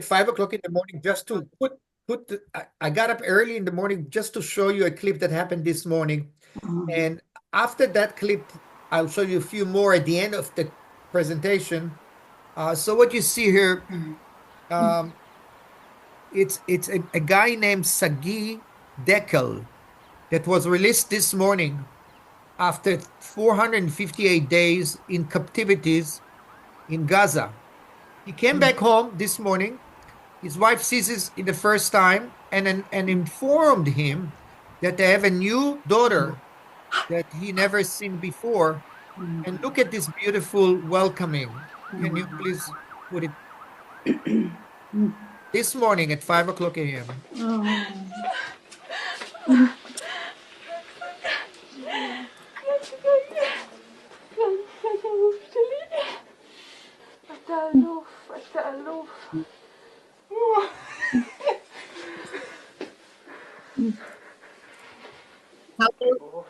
at 5 o'clock in the morning just to I got up early in the morning just to show you a clip that happened this morning. And after that clip, I'll show you a few more at the end of the presentation. So what you see here, it's a guy named Sagi Dekel that was released this morning after 458 days in captivities in Gaza. He came back home this morning. His wife sees this in the first time and informed him that they have a new daughter that he never seen before. And look at this beautiful welcoming. Can you please put it? This morning at 5 o'clock a.m.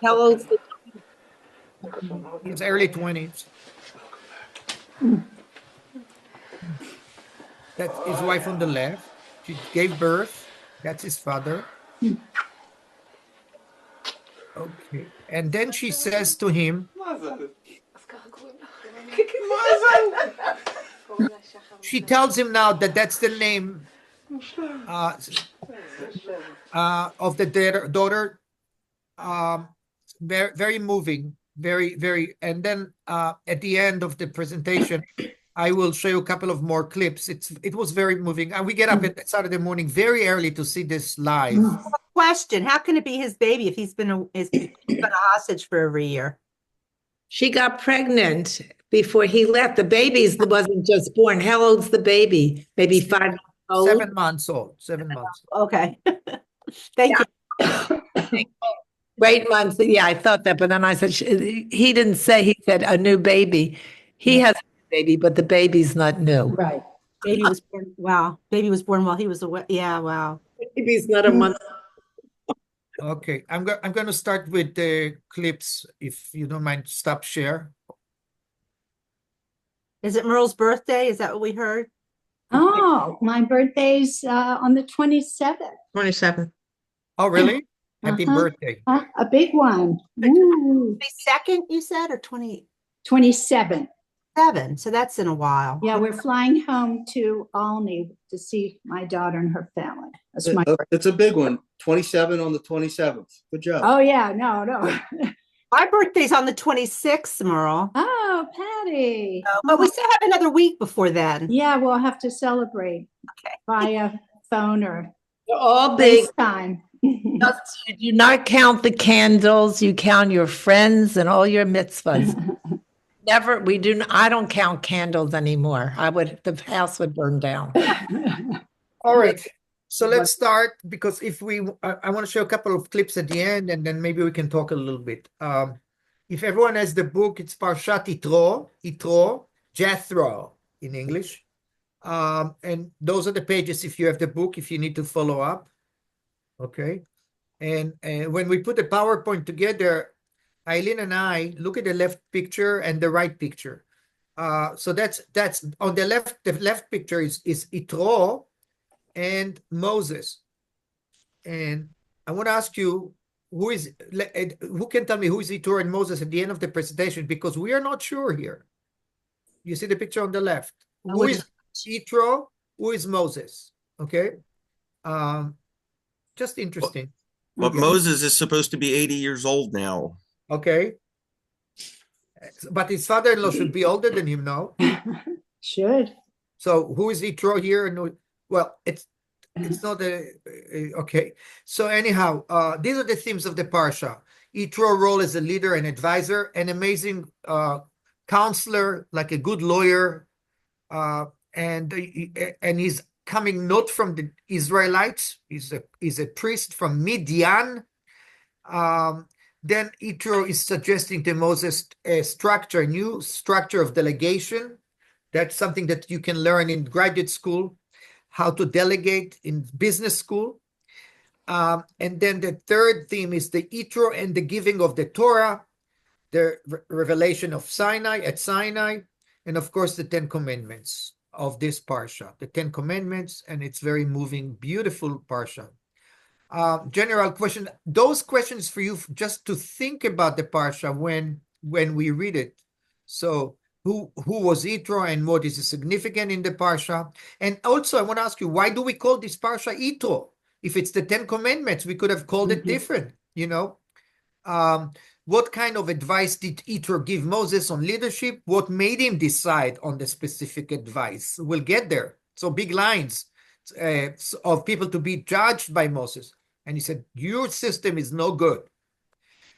How old's the His early 20s. That's his wife on the left. She gave birth. That's his father. Okay. And then she says to him, she tells him now that that's the name of the daughter. Very, very moving. Very, very. And then at the end of the presentation, I will show you a couple of more clips. It was very moving. And we get up at Saturday morning very early to see this live. Question: how can it be his baby if he's been a hostage for over a year? She got pregnant before he left. The baby wasn't just born. How old's the baby? Maybe 5 months old? 7 months old. 7 months. Okay. Thank you. 8 months. Yeah, I thought that, but then I said he didn't say. He said a new baby. He has a baby, but the baby's not new. Right. Baby was born. Wow. Baby was born while he was away. Yeah. Wow. Baby's not a month. Okay, I'm going to start with the clips, if you don't mind. Stop share. Is it Merle's birthday? Is that what we heard? Oh, my birthday's on the 27th. 27th. Oh, really? Happy birthday. A big one. Ooh. 22nd, you said, or 27? 27. So that's in a while. Yeah, we're flying home to Alney to see my daughter and her family. That's my birthday. It's a big one. 27 on the 27th. Good job. Oh, yeah. No. My birthday's on the 26th, Merle. Oh, Patty. But we still have another week before then. Yeah, we'll have to celebrate via phone or They're all big. FaceTime. You do not count the candles. You count your friends and all your mitzvahs. I don't count candles anymore. The house would burn down. All right. So let's start, because I want to show a couple of clips at the end, and then maybe we can talk a little bit. If everyone has the book, it's Parsha Yitro, Jethro in English. And those are the pages if you have the book, if you need to follow up. Okay. And when we put the PowerPoint together, Eileen and I look at the left picture and the right picture. So that's on the left. The left picture is Yitro and Moses. And I want to ask you, who can tell me who is Yitro and Moses at the end of the presentation, because we are not sure here. You see the picture on the left. Who is Yitro? Who is Moses? Okay. Just interesting. But Moses is supposed to be 80 years old now. Okay. But his father-in-law should be older than him now. Should. So who is Yitro here? Well, it's not okay. So anyhow, these are the themes of the Parsha. Yitro role as a leader and advisor, an amazing counselor, like a good lawyer, and he's coming not from the Israelites. He's a priest from Midian. Then Yitro is suggesting to Moses a new structure of delegation. That's something that you can learn in graduate school, how to delegate in business school. And then the third theme is the Yitro and the giving of the Torah, the revelation of Sinai, and of course the 10 Commandments. of this Parsha, the Ten Commandments, and it's very moving, beautiful Parsha. General question, those questions for you just to think about the Parsha when we read it. So who was Yitro and what is significant in the Parsha? And also I want to ask you, why do we call this Parsha Yitro? If it's the Ten Commandments, we could have called it different, you know? What kind of advice did Yitro give Moses on leadership? What made him decide on the specific advice? We'll get there. So big lines of people to be judged by Moses. And he said, your system is no good.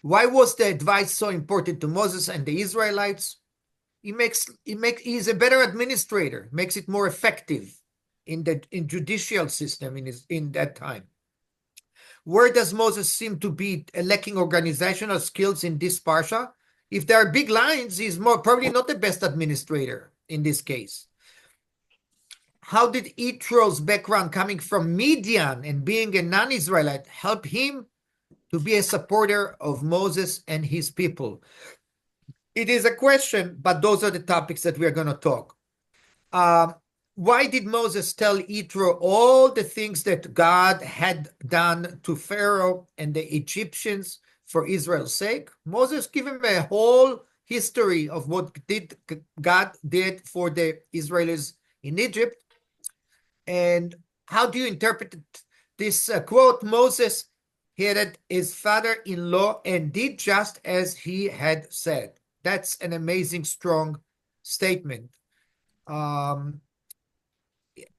Why was the advice so important to Moses and the Israelites? He's a better administrator, makes it more effective in judicial system in that time. Where does Moses seem to be lacking organizational skills in this Parsha? If there are big lines, he's probably not the best administrator in this case. How did Yitro's background coming from Midian and being a non-Israelite help him to be a supporter of Moses and his people? It is a question, but those are the topics that we are going to talk. Why did Moses tell Yitro all the things that God had done to Pharaoh and the Egyptians for Israel's sake? Moses gave him a whole history of what God did for the Israelis in Egypt. And how do you interpret this quote? Moses hated his father-in-law and did just as he had said. That's an amazing, strong statement.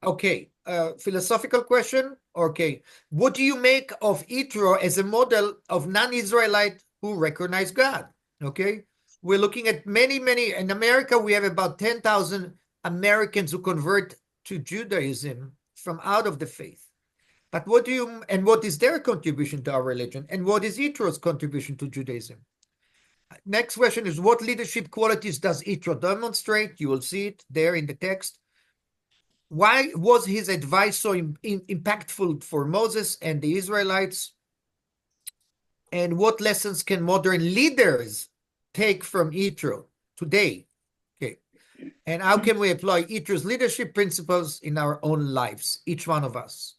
Okay, philosophical question. Okay, what do you make of Yitro as a model of non-Israelite who recognize God? Okay, we're looking at many. In America, we have about 10,000 Americans who convert to Judaism from out of the faith. But what is their contribution to our religion? And what is Yitro's contribution to Judaism? Next question is, what leadership qualities does Yitro demonstrate? You will see it there in the text. Why was his advice so impactful for Moses and the Israelites? And what lessons can modern leaders take from Yitro today? Okay. And how can we apply Yitro's leadership principles in our own lives, each one of us?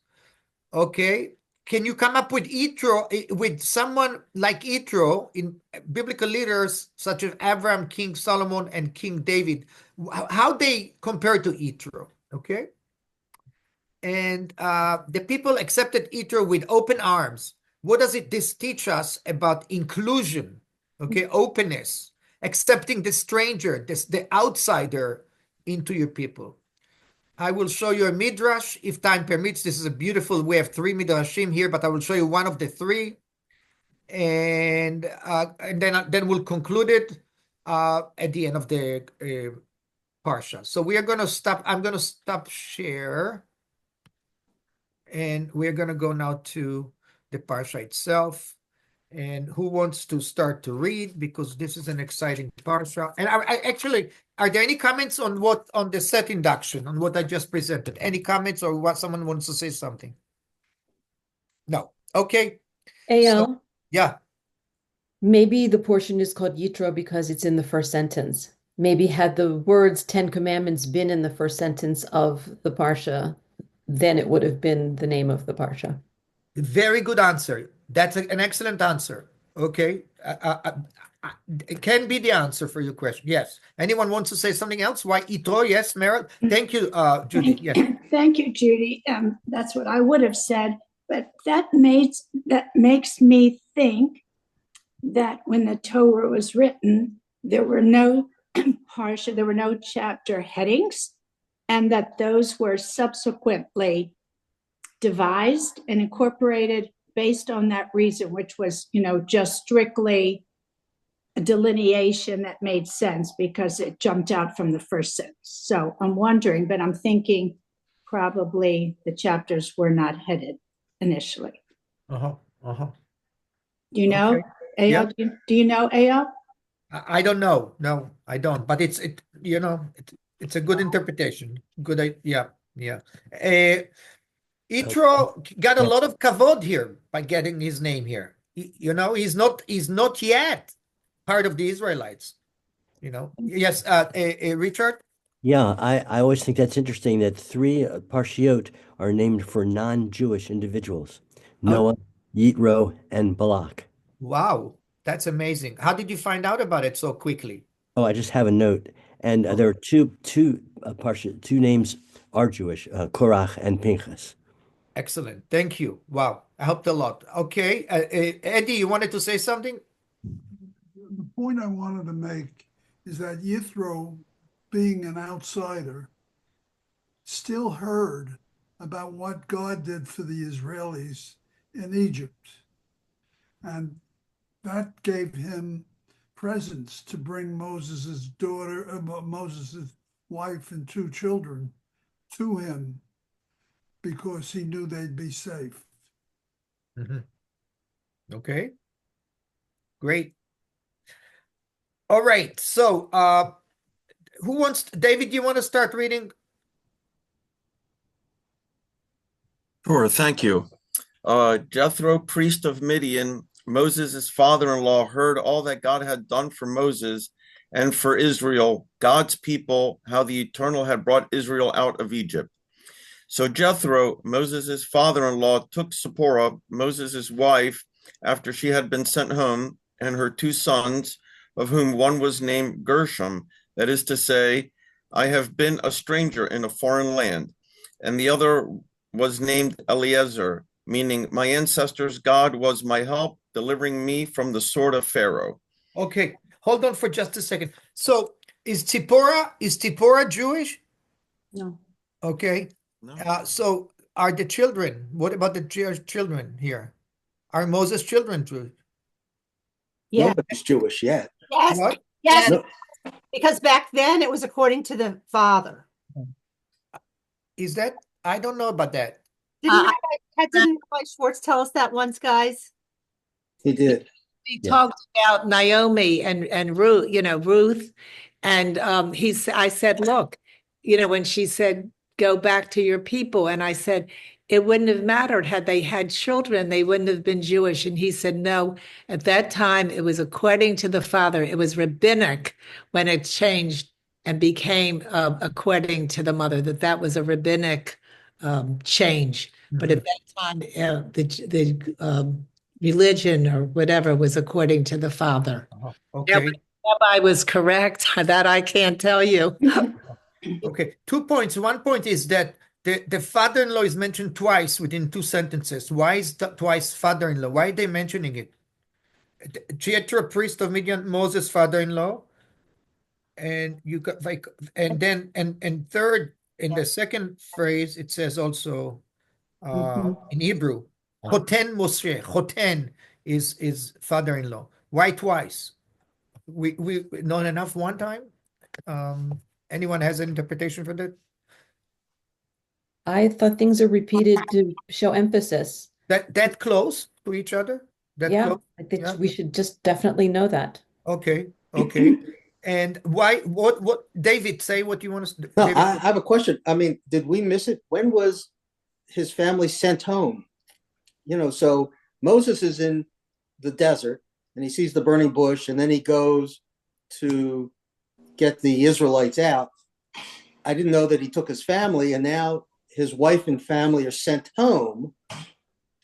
Okay. Can you come up with Yitro, with someone like Yitro in biblical leaders such as Abraham, King Solomon, and King David, how they compare to Yitro? Okay. And the people accepted Yitro with open arms. What does this teach us about inclusion? Okay, openness, accepting the stranger, the outsider into your people. I will show you a midrash if time permits. This is a beautiful. We have 3 midrashim here, but I will show you one of the 3, and then we'll conclude it at the end of the parsha. So we are going to stop. I'm going to stop share, and we're going to go now to the parsha itself. And who wants to start to read, because this is an exciting parsha? And I actually, are there any comments on the set induction, on what I just presented? Any comments, or what someone wants to say something? No. Okay. AL, Yeah. maybe the portion is called Yitro because it's in the first sentence. Maybe had the words 10 Commandments been in the first sentence of the Parsha, then it would have been the name of the Parsha. Very good answer. That's an excellent answer. Okay. It can be the answer for your question. Yes. Anyone wants to say something else? Why Yitro? Yes, Meryl. Thank you, Judy. Yes. Thank you, Judy. That's what I would have said, but that makes me think that when the Torah was written, there were no parsha, there were no chapter headings, and that those were subsequently devised and incorporated based on that reason, which was, just strictly a delineation that made sense because it jumped out from the first sentence. So I'm wondering, but I'm thinking probably the chapters were not headed initially. Do you know? Okay. Eyal, Yeah. do you know, Eyal? I don't know. No, I don't. But it's a good interpretation. Good. Yeah. Yitro got a lot of kavod here by getting his name here. He's not yet part of the Israelites. Yes, Richard? Yeah, I always think that's interesting that three Parshiot are named for non-Jewish individuals: Oh, Noah, Yitro, and Balak. wow, that's amazing. How did you find out about it so quickly? Oh, I just have a note, and Oh, there are two names are Jewish: Korach and Pinchas. excellent. Thank you. Wow, helped a lot. Okay, Eddie, you wanted to say something? The point I wanted to make is that Yithro, being an outsider, still heard about what God did for the Israelis in Egypt. And that gave him presents to bring Moses's daughter, Moses's wife and two children to him because he knew they'd be safe. Mhm. Okay, great. All right, so David, you want to start reading? Sure, thank you. Jethro, priest of Midian, Moses' father-in-law, heard all that God had done for Moses and for Israel, God's people, how the Eternal had brought Israel out of Egypt. So Jethro, Moses' father-in-law, took Zipporah, Moses' wife, after she had been sent home, and her two sons, of whom one was named Gershom, that is to say, I have been a stranger in a foreign land, and the other was named Eliezer, meaning my ancestors' God was my help, delivering me from the sword of Pharaoh. Okay, hold on for just a second. So is Tzipporah Jewish? No. Okay. No. So are the children? What about the children here? Are Moses' children Jewish? Yeah. Nobody's Jewish yet. Yes. What? Yes. No, Because back then it was according to the father. Is that? I don't know about that. Didn't Rabbi Schwartz tell us that once, guys? he did. He Yeah. talked about Naomi and Ruth, Ruth, and I said, look, when she said, go back to your people, and I said, it wouldn't have mattered had they had children, they wouldn't have been Jewish. And he said, no, at that time it was according to the father. It was rabbinic when it changed and became according to the mother, that was a rabbinic change. But at that time, the religion or whatever was according to the father. Now, Okay. Rabbi was correct. That I can't tell you. Okay. 2 points. One point is that the father-in-law is mentioned twice within two sentences. Why is twice father-in-law? Why are they mentioning it? Jethro, priest of Midian, Moses' father-in-law, and you got like, and then and third, in the second phrase, it says also in Hebrew, Choten Moshe. Choten is father-in-law. Why twice? We not enough one time. Anyone has an interpretation for that? I thought things are repeated to show emphasis. That close to each other? That Yeah, close? I think Yeah. we should just definitely know that. Okay. Okay. And why? What? David, say what you want to. No, David, I have a question. I mean, did we miss it? When was his family sent home? So Moses is in the desert and he sees the burning bush, and then he goes to get the Israelites out. I didn't know that he took his family, and now his wife and family are sent home.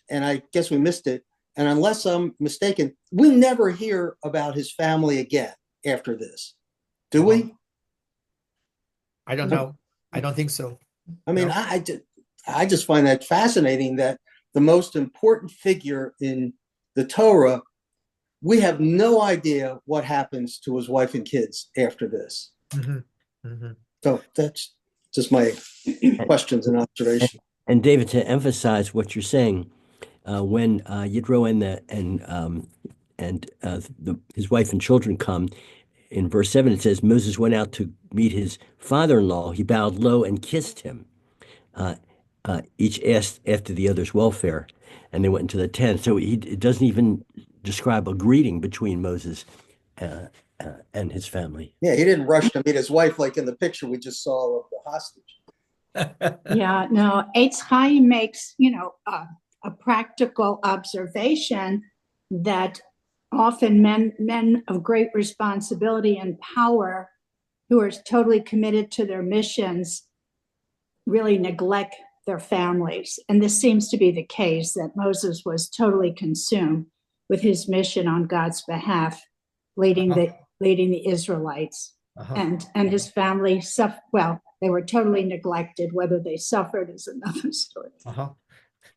And I guess we missed it. And unless I'm mistaken, we never hear about his family again after this. Do we? I don't know. I don't think so. I mean, No. I just find that fascinating that the most important figure in the Torah, we have no idea what happens to his wife and kids after this. So that's just my questions and observations. And David, to emphasize what you're saying, when Yitro and his wife and children come, in verse 7, it says, Moses went out to meet his father-in-law. He bowed low and kissed him. Each asked after the other's welfare, and they went into the tent. So it doesn't even describe a greeting between Moses and his family. Yeah, he didn't rush to meet his wife like in the picture we just saw of the hostage. Yeah, no, Eitz Chaim makes, a practical observation that often men of great responsibility and power who are totally committed to their missions really neglect their families. And this seems to be the case, that Moses was totally consumed with his mission on God's behalf, leading the Israelites. Uh-huh. And his family suffered. Well, they were totally neglected. Whether they suffered is another story. Uh-huh.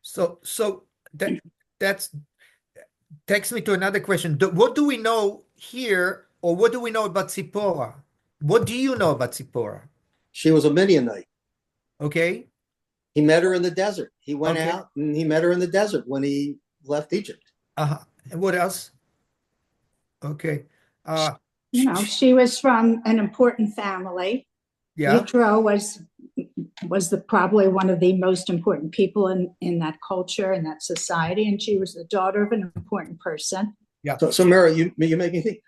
So that's takes me to another question. What do we know here, or what do we know about Zipporah? What do you know about Zipporah? She was a Midianite. Okay. He met her in the desert. He went Okay. out and he met her in the desert when he left Egypt. Uh-huh. And what else? Okay. She was from an important family. Yeah. Yitro was probably one of the most important people in that culture, in that society, and she was the daughter of an important person. Yeah. So Mara, you make me think.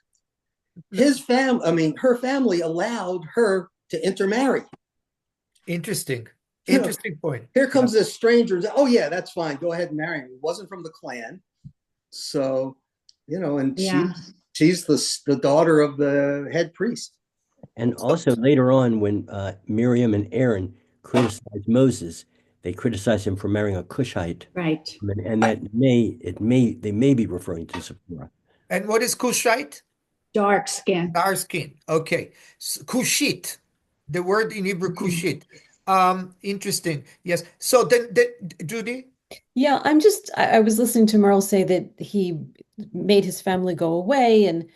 Her family allowed her to intermarry. Interesting. You know, Interesting point. Here comes this stranger. Oh yeah, that's fine. Go ahead and marry him. He wasn't from the clan, so and she's the daughter of the head priest. And also later on, when Miriam and Aaron criticized Moses, they criticized him for marrying a Cushite. Right. And that they may be referring to Zipporah. And what is Cushite? Dark skin. Dark skin. Okay. Kushit. The word in Hebrew, Kushit. Interesting. Yes. So then Judy? Yeah, I was listening to Merle say that he made his family go away, and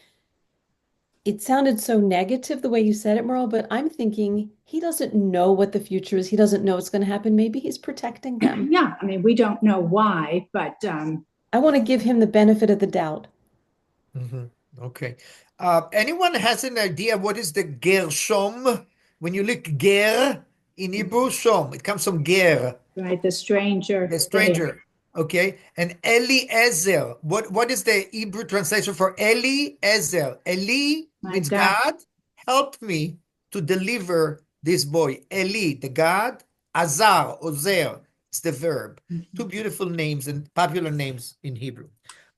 it sounded so negative the way you said it, Merle, but I'm thinking he doesn't know what the future is. He doesn't know what's going to happen. Maybe he's protecting them. Yeah, we don't know why, but I want to give him the benefit of the doubt. Mm-hmm. Okay. Anyone has an idea what is the Gershom? When you look ger in Hebrew, shom, it comes from ger. Right, the stranger. The stranger. Okay. And Eliezer. What is the Hebrew translation for Eliezer? Eli means God. Help me to deliver this boy. Eli, the God. Azar, Ozer. It's the verb. Two beautiful names and popular names in Hebrew.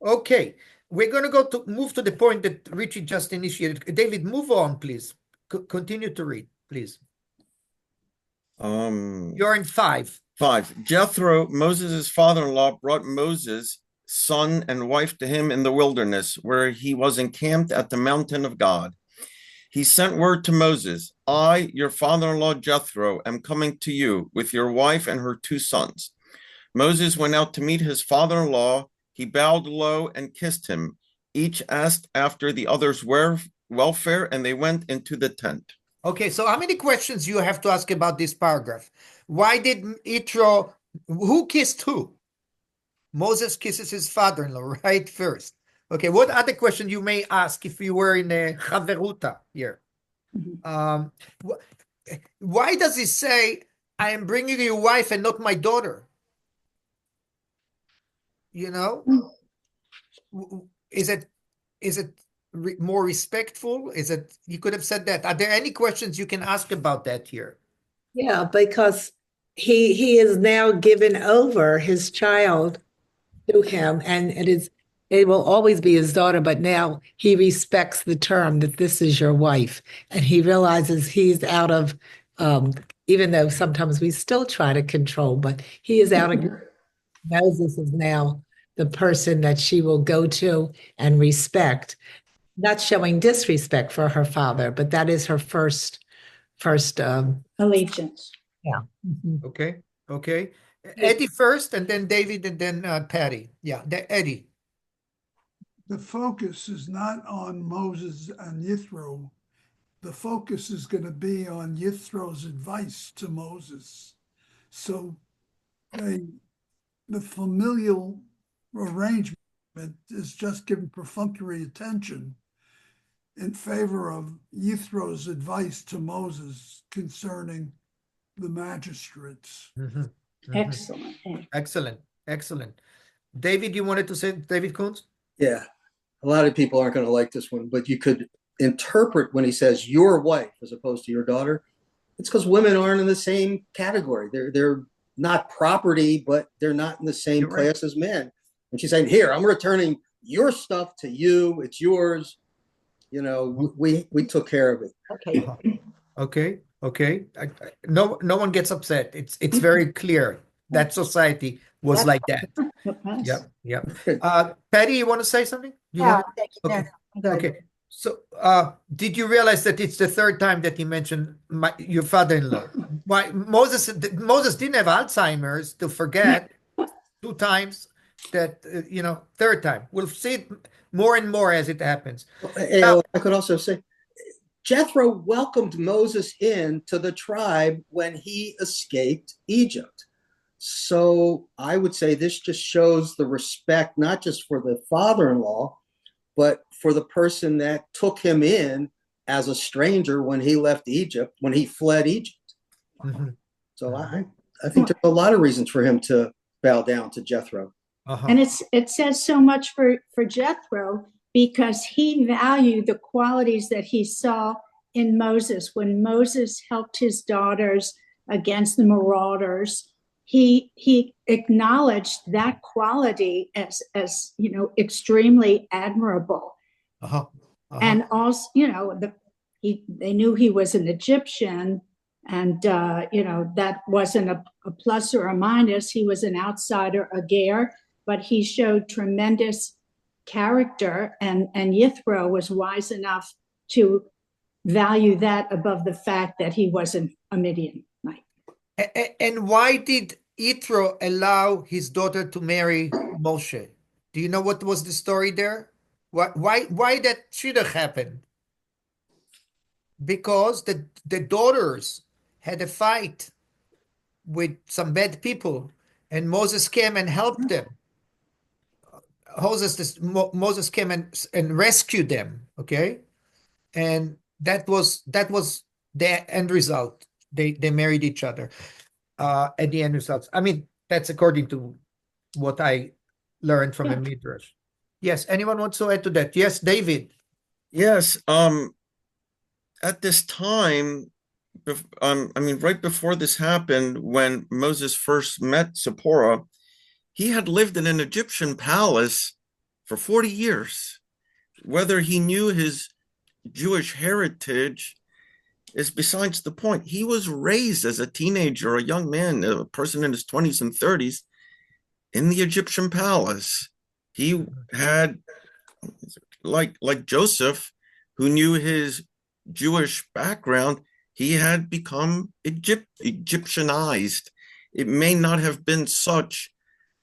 Okay. We're going to move to the point that Richie just initiated. David, move on, please. Continue to read, please. You're in 5. 5. Jethro, Moses' father-in-law, brought Moses, son and wife to him in the wilderness, where he was encamped at the mountain of God. He sent word to Moses, I, your father-in-law Jethro, am coming to you with your wife and her 2 sons. Moses went out to meet his father-in-law. He bowed low and kissed him. Each asked after the other's welfare, and they went into the tent. Okay, so how many questions you have to ask about this paragraph? Why did Yitro, who kissed who? Moses kisses his father-in-law, right? First. Okay, what other question you may ask if you were in a chaveruta here? Why does he say, I am bringing your wife and not my daughter? Is it more respectful? You could have said that. Are there any questions you can ask about that here? Yeah, because he is now given over his child to him, and it will always be his daughter, but now he respects the term that this is your wife, and he realizes he's out of, even though sometimes we still try to control, but he is out of, Moses is now the person that she will go to and respect, not showing disrespect for her father, but that is her first allegiance. Yeah. Okay. Eddie first, and then David, and then Patty. Yeah, Eddie. The focus is not on Moses and Yithro. The focus is going to be on Yithro's advice to Moses. So the familial arrangement is just given perfunctory attention in favor of Yithro's advice to Moses concerning the magistrates. Excellent. David, you wanted to say, David Kuntz? Yeah, a lot of people aren't going to like this one, but you could interpret when he says your wife as opposed to your daughter. It's because women aren't in the same category. They're not property, but they're not in the same class as men. And she's saying, here, I'm returning your stuff to you. It's yours. We took care of it. Okay. Okay. Okay. No one gets upset. It's very clear that society was That's- like that. Yes. Yep. Patty, you want to say something? You No, want thank you. No, Okay. no, I'm good. Okay. So, did you realize that it's the third time that he mentioned your father-in-law? Why Moses didn't have Alzheimer's to forget 2 times that third time. We'll see it more and more as it happens. Now, I could also say Jethro welcomed Moses into the tribe when he escaped Egypt. So I would say this just shows the respect, not just for the father-in-law, but for the person that took him in as a stranger when he left Egypt, when he fled Egypt. mhm, So I think there's a lot of reasons for him to bow down to Jethro. And it says so much for Jethro because he valued the qualities that he saw in Moses. When Moses helped his daughters against the marauders, he acknowledged that quality as extremely admirable. And also, they knew he was an Egyptian, and that wasn't a plus or a minus. He was an outsider, a ger, but he showed tremendous character, and Yithro was wise enough to value that above the fact that he wasn't a Midianite. And why did Yitro allow his daughter to marry Moshe? Do you know what was the story there? Why that should have happened? Because the daughters had a fight with some bad people, and Moses came and helped them. Moses came and rescued them. Okay, and that was the end result. They married each other at the end results. I mean, that's according to what I learned from a midrash. Yes, anyone wants to add to that? Yes, David. Yes. At this time, right before this happened, when Moses first met Zipporah, he had lived in an Egyptian palace for 40 years. Whether he knew his Jewish heritage is besides the point. He was raised as a teenager, a young man, a person in his 20s and 30s in the Egyptian palace. He had, like Joseph, who knew his Jewish background, he had become Egyptianized. It may not have been such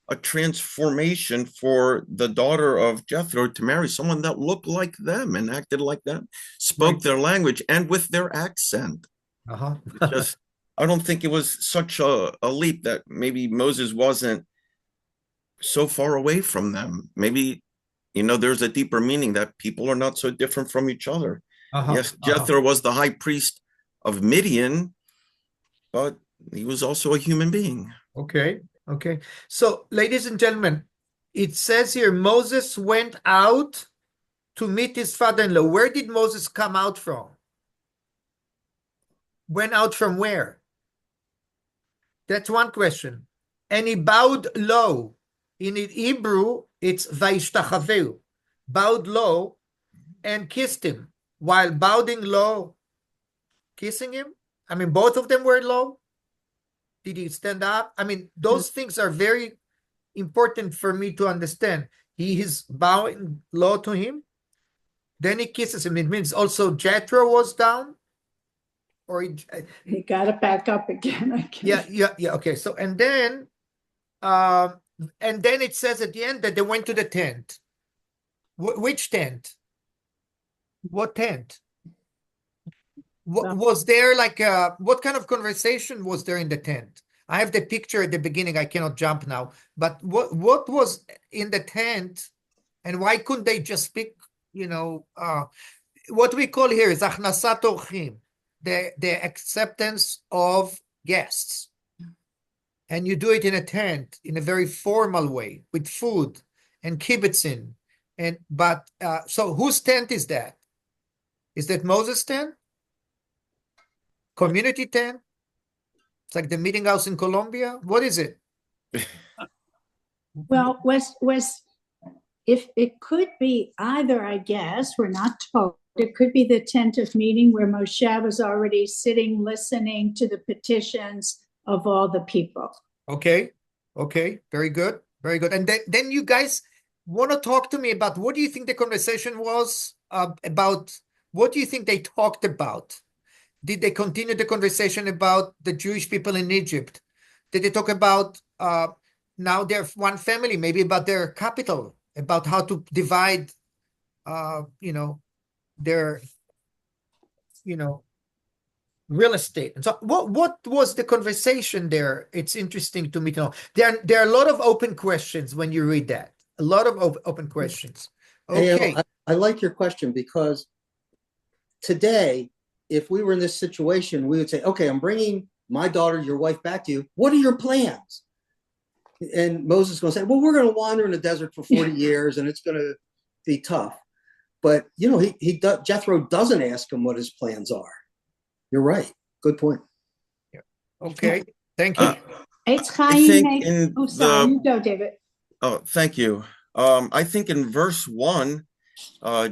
a transformation for the daughter of Jethro to marry someone that looked like them and acted like them, spoke their language, and with their accent. Just, I don't think it was such a leap that maybe Moses wasn't so far away from them. Maybe, there's a deeper meaning that people are not so different from each other. Yes, Jethro was the high priest of Midian, but he was also a human being. Okay. So, ladies and gentlemen, it says here Moses went out to meet his father-in-law. Where did Moses come out from? Went out from where? That's one question. And he bowed low. In Hebrew, it's vaishtachaveu. Bowed low and kissed him. While bowing low, kissing him? I mean, both of them were low. Did he stand up? I mean, those things are very important for me to understand. He is bowing low to him. Then he kisses him. It means also Jethro was down, or he got it back up again. I guess. Yeah. Okay. So and then it says at the end that they went to the tent. Which tent? What tent? Was there what kind of conversation was there in the tent? I have the picture at the beginning. I cannot jump now. But what was in the tent, and why couldn't they just speak? What we call here is achnasat orchim, the acceptance of guests, and you do it in a tent in a very formal way with food and kibbutzin. So whose tent is that? Is that Moses' tent? Community tent? It's like the meeting house in Colombia. What is it? Well, if it could be either, I guess we're not told. It could be the tent of meeting where Moshe was already sitting, listening to the petitions of all the people. Okay. Okay. Very good. Very good. And then you guys want to talk to me about what do you think the conversation was about? What do you think they talked about? Did they continue the conversation about the Jewish people in Egypt? Did they talk about now they're one family, maybe about their capital, about how to divide, their, real estate? And so what was the conversation there? It's interesting to me to know. There are a lot of open questions when you read that. A lot of open questions. Hey, Okay. I like your question because today, if we were in this situation, we would say, okay, I'm bringing my daughter, your wife back to you. What are your plans? And Moses is going to say, well, we're going to wander in the desert for 40 years and it's going to be tough. But, Jethro doesn't ask him what his plans are. You're right. Good point. Yeah. Okay. Thank you. Eitz I Chaim think in oh, sorry, the you go, David. oh, thank you. I think in verse 1,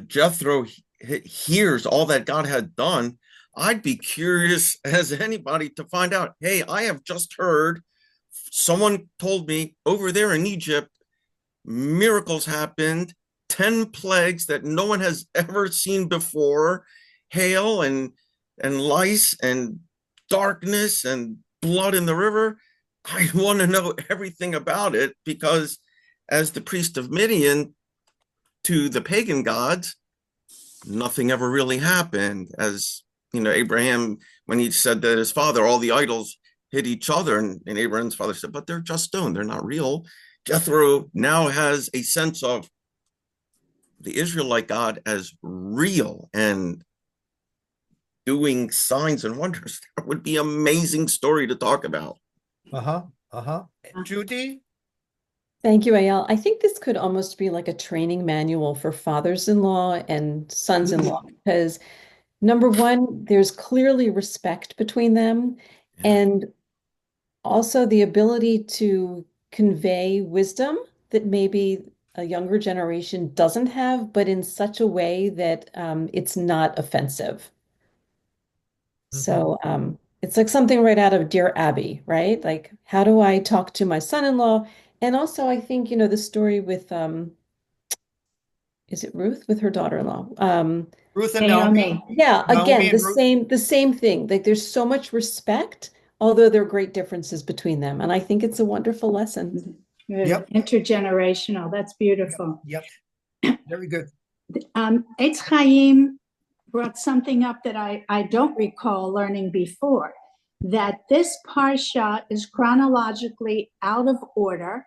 Jethro hears all that God had done. I'd be curious as anybody to find out, hey, I have just heard someone told me over there in Egypt, miracles happened, 10 plagues that no one has ever seen before, hail and lice and darkness and blood in the river. I want to know everything about it because as the priest of Midian to the pagan gods, nothing ever really happened. As Abraham, when he said that his father, all the idols hit each other, and Abraham's father said, but they're just stone, they're not real. Jethro now has a sense of the Israelite God as real and doing signs and wonders. That would be an amazing story to talk about. Judy? Thank you, Ayal. I think this could almost be like a training manual for fathers-in-law and sons-in-law because number one, there's clearly respect between them, and also the ability to convey wisdom that maybe a younger generation doesn't have, but in such a way that it's not offensive. So it's like something right out of Dear Abby, right? Like, how do I talk to my son-in-law? And also, I think, the story with is it Ruth with her daughter-in-law? Ruth and Naomi. Yeah, Naomi again, and Ruth. the same thing. Like there's so much respect, although there are great differences between them. And I think it's a wonderful lesson. Yep. Intergenerational. That's beautiful. Yep. Very good. Eitz Chaim brought something up that I don't recall learning before, that this parsha is chronologically out of order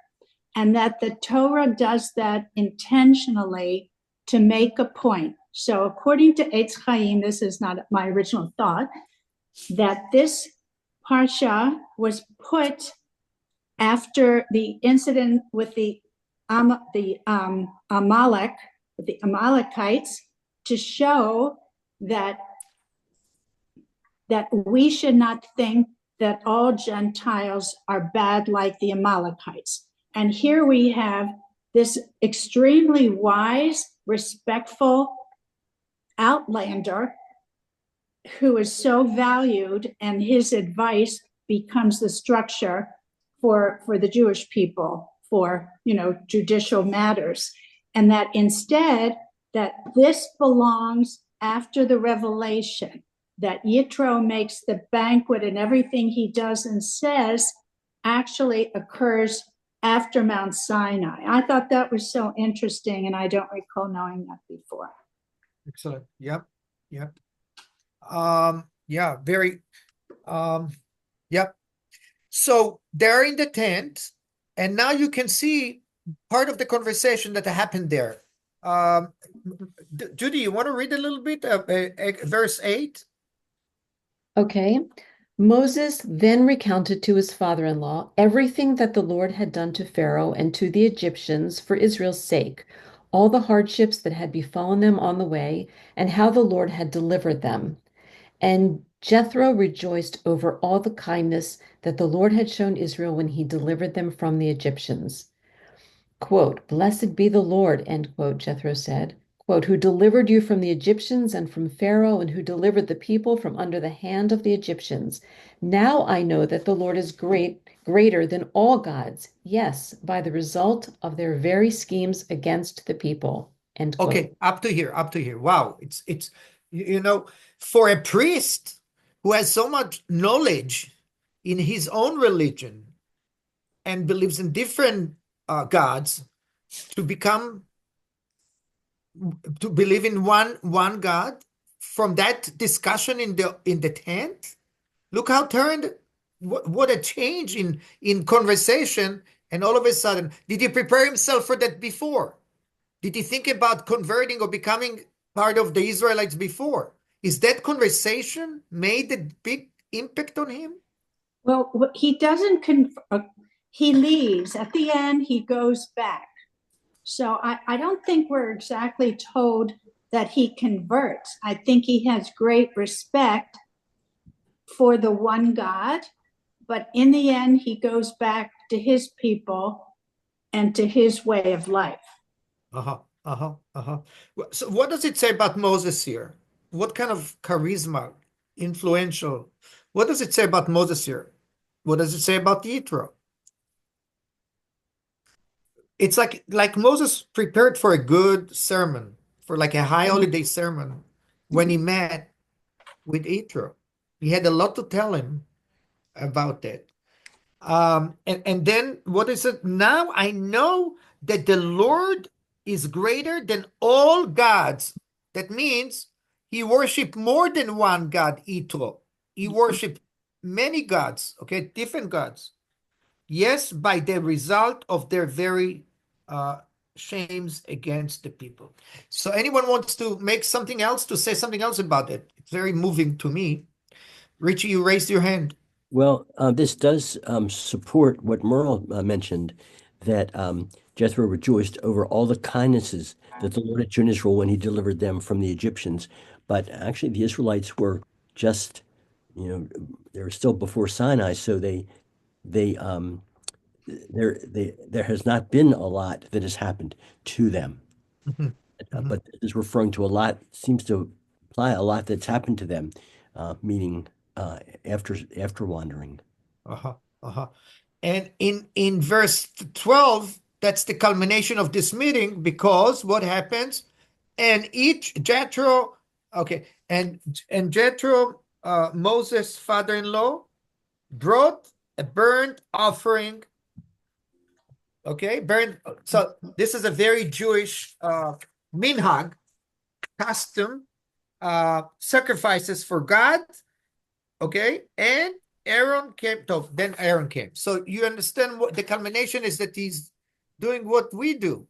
and that the Torah does that intentionally to make a point. So according to Eitz Chaim, this is not my original thought, that this parsha was put after the incident with the Amalekites to show that we should not think that all Gentiles are bad like the Amalekites. And here we have this extremely wise, respectful outlander who is so valued, and his advice becomes the structure for the Jewish people for judicial matters, and that instead that this belongs after the revelation, that Yitro makes the banquet and everything he does and says actually occurs after Mount Sinai. I thought that was so interesting, and I don't recall knowing that before. Excellent. Yep. Yeah, very yep. So they're in the tent, and now you can see part of the conversation that happened there. Judy, you want to read a little bit of verse 8? Okay. Moses then recounted to his father-in-law everything that the Lord had done to Pharaoh and to the Egyptians for Israel's sake, all the hardships that had befallen them on the way, and how the Lord had delivered them. And Jethro rejoiced over all the kindness that the Lord had shown Israel when he delivered them from the Egyptians. Quote, "Blessed be the Lord," end quote, Jethro said. quote, who delivered you from the Egyptians and from Pharaoh, and who delivered the people from under the hand of the Egyptians. Now I know that the Lord is greater than all gods, yes, by the result of their very schemes against the people. End quote. Okay, up to here, up to here. Wow, it's you know, for a priest who has so much knowledge in his own religion and believes in different gods, to believe in one God, from that discussion in the tent, look how turned, what a change in conversation. And all of a sudden, did he prepare himself for that before? Did he think about converting or becoming part of the Israelites before? Is that conversation made a big impact on him? Well, he doesn't, he leaves. At the end, he goes back. So I don't think we're exactly told that he converts. I think he has great respect for the one God, but in the end, he goes back to his people and to his way of life. So what does it say about Moses here? What kind of charisma, influential? What does it say about Moses here? What does it say about Yitro? It's like Moses prepared for a good sermon, for like a high holiday sermon when he met with Yitro. He had a lot to tell him about that. And then what is it? Now I know that the Lord is greater than all gods. That means he worshiped more than one God, Yitro. He worshiped many gods, okay, different gods. Yes, by the result of their very shames against the people. So anyone wants to make something else, to say something else about it? It's very moving to me. Richie, you raised your hand. Well, this does support what Merle mentioned, that Jethro rejoiced over all the kindnesses that the Lord had shown Israel when he delivered them from the Egyptians. But actually, the Israelites were just, they were still before Sinai, so they there has not been a lot that has happened to them. But this is referring to a lot, seems to imply a lot that's happened to them, meaning after wandering. And in verse 12, that's the culmination of this meeting, because what happens? And Jethro, okay, and Jethro, Moses' father-in-law, brought a burnt offering. Okay, so this is a very Jewish minhag, custom, sacrifices for God. Okay, and Aaron came. Then Aaron came. So you understand what the culmination is, that he's doing what we do,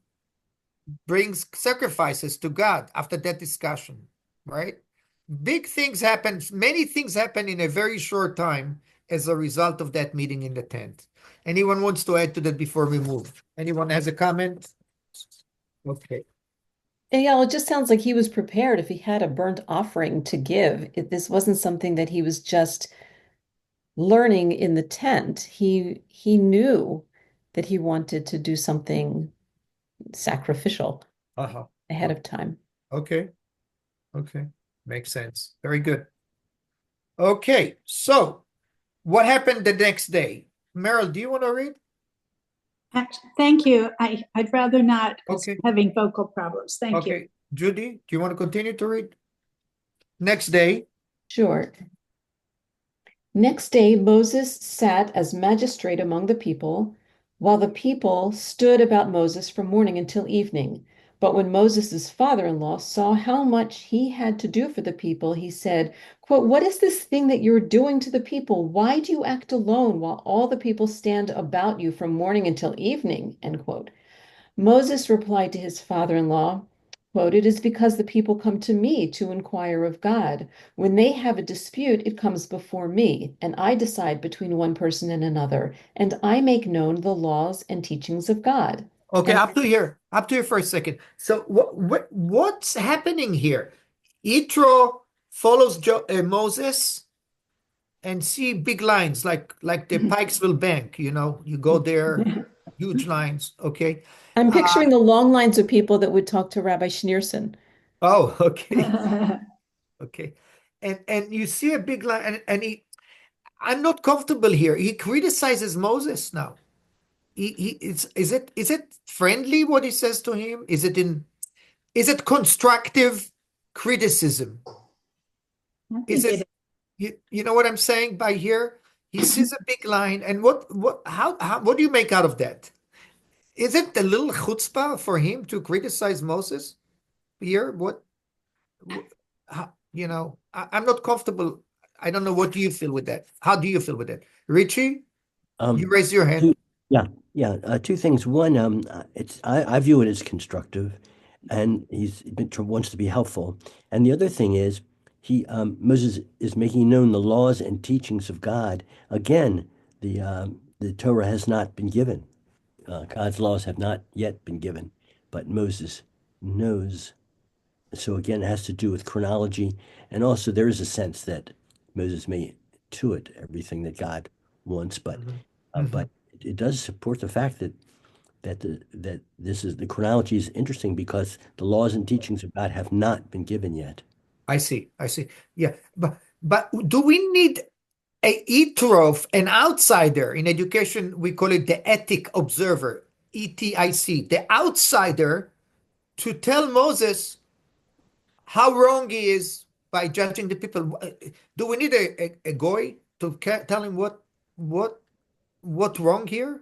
brings sacrifices to God after that discussion, right? Big things happen, many things happen in a very short time as a result of that meeting in the tent. Anyone wants to add to that before we move? Anyone has a comment? Okay. Yeah, it just sounds like he was prepared if he had a burnt offering to give. This wasn't something that he was just learning in the tent. He knew that he wanted to do something sacrificial ahead of time. Okay. Makes sense. Very good. Okay, so what happened the next day? Meryl, do you want to read? Thank you. I'd rather not, because Okay. I'm having vocal problems. Thank you. Okay, Judy, do you want to continue to read? Next day. Sure. Next day, Moses sat as magistrate among the people, while the people stood about Moses from morning until evening. But when Moses' father-in-law saw how much he had to do for the people, he said, quote, "What is this thing that you're doing to the people? Why do you act alone while all the people stand about you from morning until evening?" End quote. Moses replied to his father-in-law, quote, "It is because the people come to me to inquire of God. When they have a dispute, it comes before me, and I decide between one person and another, and I make known the laws and teachings of God." Okay, And up to here for a second. So what's happening here? Yitro follows Moses and see big lines like the Pikesville Bank, you go there, huge lines. Okay. I'm picturing the long lines of people that would talk to Rabbi Schneerson. Oh, okay. Okay. And you see a big line, and I'm not comfortable here. He criticizes Moses now. Is it friendly what he says to him? Is it constructive criticism? I Is think it you know what I'm saying by here? He sees a big line, and what do you make out of that? Is it a little chutzpah for him to criticize Moses here? I'm not comfortable. I don't know. What do you feel with that? How do you feel with that? Richie, you raise your hand. Yeah, two things. One, I view it as constructive, and wants to be helpful. And the other thing is, Moses is making known the laws and teachings of God. Again, the Torah has not been given. God's laws have not yet been given, but Moses knows. So again, it has to do with chronology, and also there is a sense that Moses may intuit everything that God wants, but but it does support the fact that this is the chronology is interesting because the laws and teachings of God have not been given yet. I see. Yeah, but do we need a etrof, an outsider in education? We call it the ethic observer, ETIC, the outsider, to tell Moses how wrong he is by judging the people. Do we need a goy to tell him what's wrong here?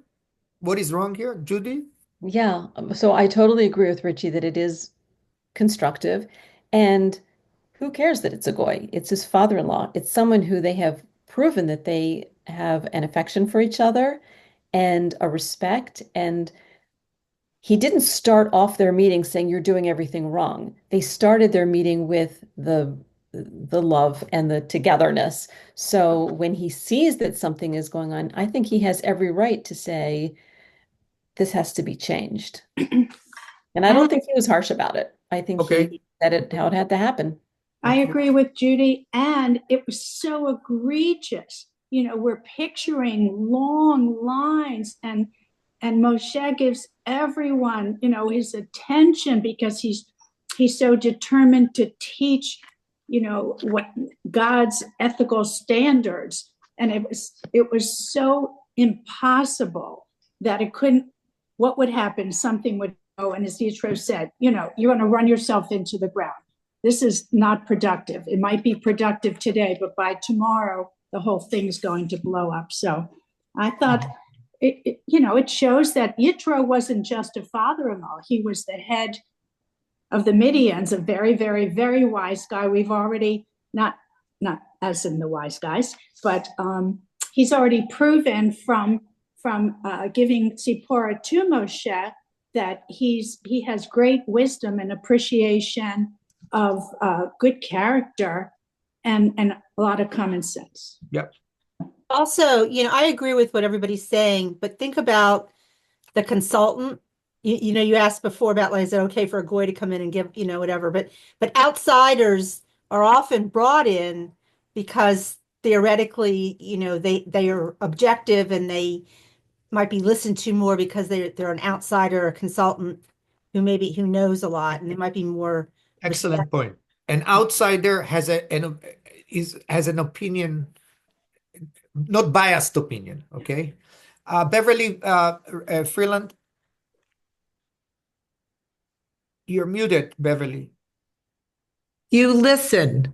What is wrong here, Judy? Yeah, so I totally agree with Richie that it is constructive. And who cares that it's a goy? It's his father-in-law. It's someone who they have proven that they have an affection for each other and a respect. And he didn't start off their meeting saying you're doing everything wrong. They started their meeting with the love and the togetherness. So when he sees that something is going on, I think he has every right to say, this has to be changed. And I don't think he was harsh about it. I think Okay. he said it how it had to happen. I agree with Judy, and it was so egregious. You know, we're picturing long lines, and Moshe gives everyone, you know, his attention because he's so determined to teach, you know, what God's ethical standards. And it was so impossible that it couldn't. What would happen? Something would go, and as Yitro said, you know, you're going to run yourself into the ground. This is not productive. It might be productive today, but by tomorrow, the whole thing's going to blow up. So I thought, it shows that Yitro wasn't just a father-in-law. He was the head of the Midians, a very, very, very wise guy. We've already, not as in the wise guys, but he's already proven from giving Zipporah to Moshe that he has great wisdom and appreciation of good character and a lot of common sense. Yep. Also, I agree with what everybody's saying, but think about the consultant. You asked before about, like, is it okay for a goy to come in and give, whatever, but outsiders are often brought in because theoretically, they are objective and they might be listened to more because they're an outsider, a consultant who knows a lot, and they might be more. Excellent point. An outsider has an opinion, not biased opinion. Okay, Beverly Freeland, you're muted, Beverly. You listen.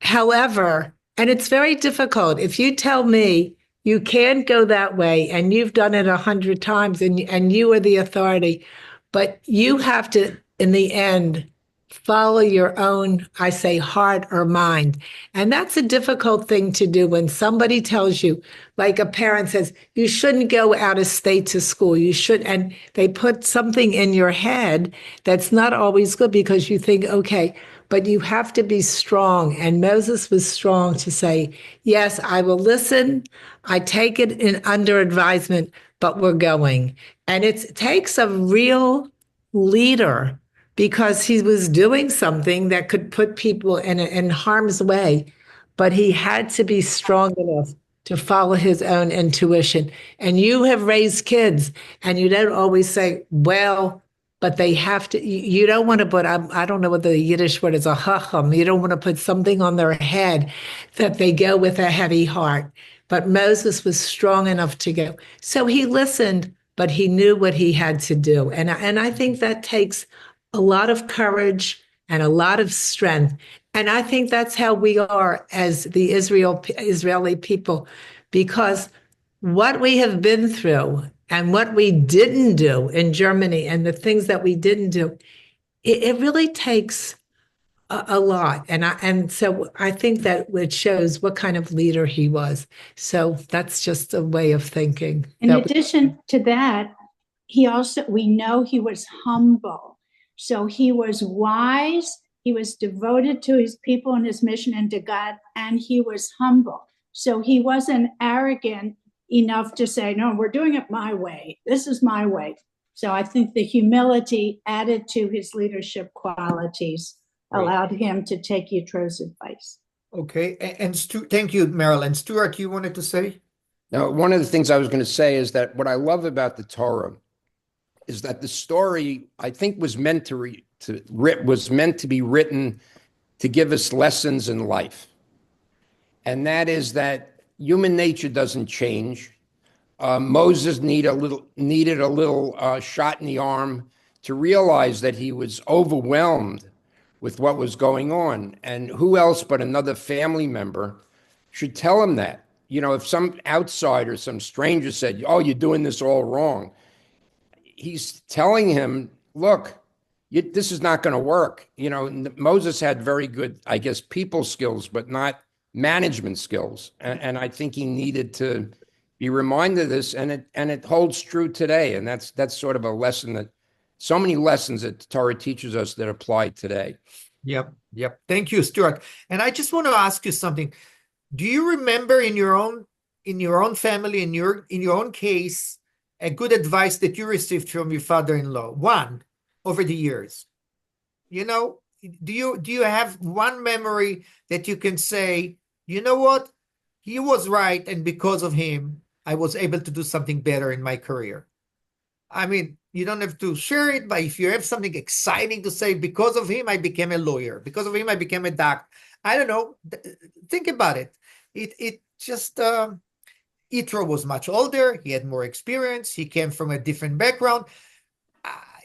However, and it's very difficult. If you tell me you can't go that way and you've done it 100 times and you are the authority, but you have to, in the end, follow your own, I say, heart or mind. And that's a difficult thing to do when somebody tells you, like a parent says, you shouldn't go out of state to school. You should, and they put something in your head that's not always good because you think, okay, but you have to be strong. And Moses was strong to say, yes, I will listen. I take it in under advisement, but we're going. And it takes a real leader because he was doing something that could put people in harm's way. But he had to be strong enough to follow his own intuition. And you have raised kids, and you don't always say, well, but they have to, you don't want to put, I don't know what the Yiddish word is, a chacham. You don't want to put something on their head that they go with a heavy heart. But Moses was strong enough to go. So he listened, but he knew what he had to do. And I think that takes a lot of courage and a lot of strength. And I think that's how we are as the Israeli people, because what we have been through and what we didn't do in Germany and the things that we didn't do, it really takes a lot. And so I think that it shows what kind of leader he was. So that's just a way of thinking. In That addition to that, we know he was humble. So he was wise, he was devoted to his people and his mission and to God, and he was humble. So he wasn't arrogant enough to say, no, we're doing it my way. This is my way. So I think the humility added to his leadership qualities allowed him to take Yitro's advice. Okay, and thank you, Meryl. And Stuart, you wanted to say? Now, one of the things I was going to say is that what I love about the Torah is that the story, I think, was meant to be written to give us lessons in life. And that is that human nature doesn't change. Moses needed a little shot in the arm to realize that he was overwhelmed with what was going on. And who else but another family member should tell him that? You know, if some outsider, some stranger said, oh, you're doing this all wrong, he's telling him, look, this is not going to work. You know, Moses had very good, I guess, people skills, but not management skills. And I think he needed to be reminded of this, and it holds true today. And that's sort of a lesson that so many lessons that the Torah teaches us that apply today. Yep. Thank you, Stuart. And I just want to ask you something. Do you remember in your own family, in your own case, a good advice that you received from your father-in-law, one, over the years? You know, do you have one memory that you can say, you know what, he was right, and because of him, I was able to do something better in my career? I mean, you don't have to share it, but if you have something exciting to say, because of him, I became a lawyer. Because of him, I became a doctor. I don't know. Think about it. It just, Yitro was much older. He had more experience. He came from a different background.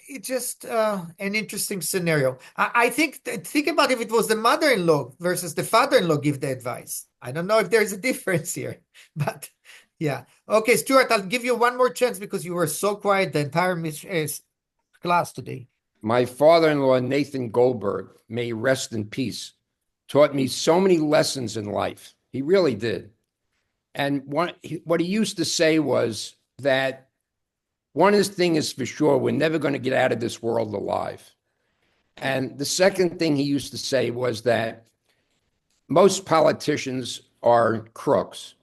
It's just an interesting scenario. I think about if it was the mother-in-law versus the father-in-law give the advice. I don't know if there's a difference here, but yeah. Okay, Stuart, I'll give you one more chance because you were so quiet the entire class today. My father-in-law, Nathan Goldberg, may he rest in peace, taught me so many lessons in life. He really did. And what he used to say was that one thing is for sure, we're never going to get out of this world alive. And the second thing he used to say was that most politicians are crooks.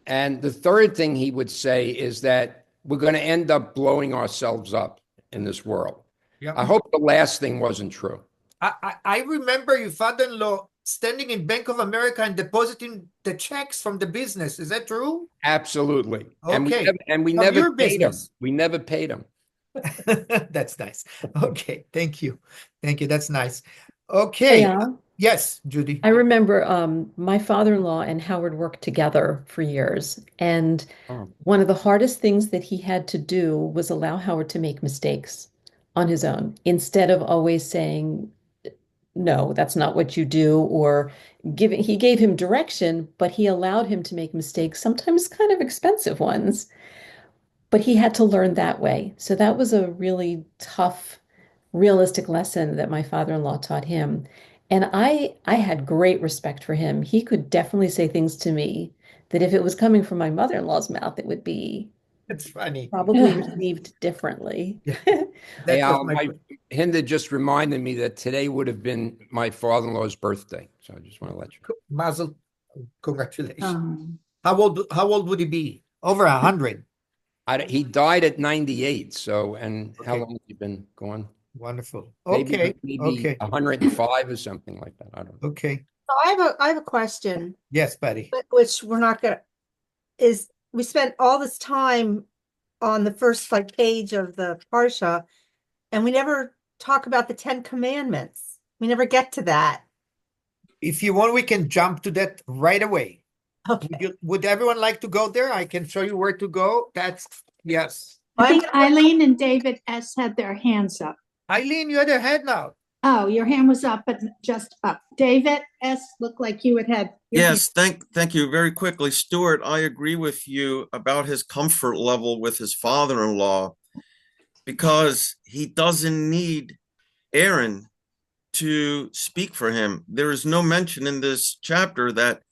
And the third thing he would say is that we're going to end up blowing ourselves up in this world. Yep. I hope the last thing wasn't true. I remember your father-in-law standing in Bank of America and depositing the checks from the business. Is that true? Absolutely. Okay. And we never paid him. We never paid him. That's nice. Okay. Thank you. That's nice. Okay. Yes, Judy. I remember my father-in-law and Howard worked together for years. And one of the hardest things that he had to do was allow Howard to make mistakes on his own, instead of always saying, no, that's not what you do, or he gave him direction, but he allowed him to make mistakes, sometimes kind of expensive ones. But he had to learn that way. So that was a really tough, realistic lesson that my father-in-law taught him. And I had great respect for him. He could definitely say things to me that if it was coming from my mother-in-law's mouth, it would be It's funny. Probably received differently. Hey, Al, Hinda just reminded me that today would have been my father-in-law's birthday. So I just want to let you know. Mazel, congratulations. How old would he be? Over 100. He died at 98. So, and how long has he been gone? Wonderful. Okay. Maybe 105 or something like that. I don't know. Okay. So I have a question. Yes, Patty. Which we're not gonna we spent all this time on the first page of the Parsha, and we never talk about the Ten Commandments. We never get to that. If you want, we can jump to that right away. Okay. Would everyone like to go there? I can show you where to go. Yes. I think Eileen and David S. had their hands up. Eileen, you had your hand now. Oh, your hand was up, but just up. David S. looked like you had your hand. Yes, thank you. Very quickly, Stuart, I agree with you about his comfort level with his father-in-law, because he doesn't need Aaron to speak for him. There is no mention in this chapter that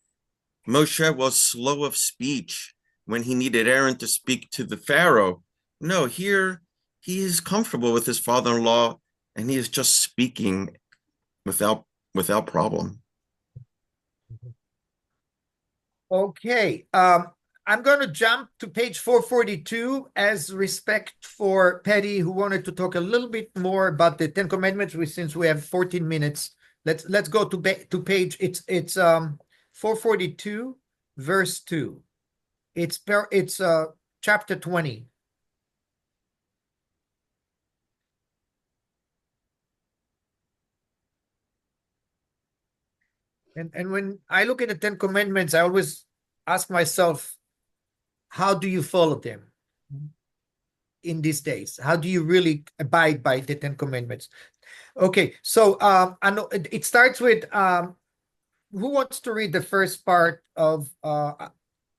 Moshe was slow of speech when he needed Aaron to speak to the Pharaoh. No, here he is comfortable with his father-in-law, and he is just speaking without problem. Okay. I'm going to jump to page 442 as respect for Patty, who wanted to talk a little bit more about the Ten Commandments. Since we have 14 minutes, let's go to page. It's 442, verse 2. It's chapter 20. And when I look at the Ten Commandments, I always ask myself, how do you follow them in these days? How do you really abide by the Ten Commandments? Okay, so I know it starts with who wants to read the first part of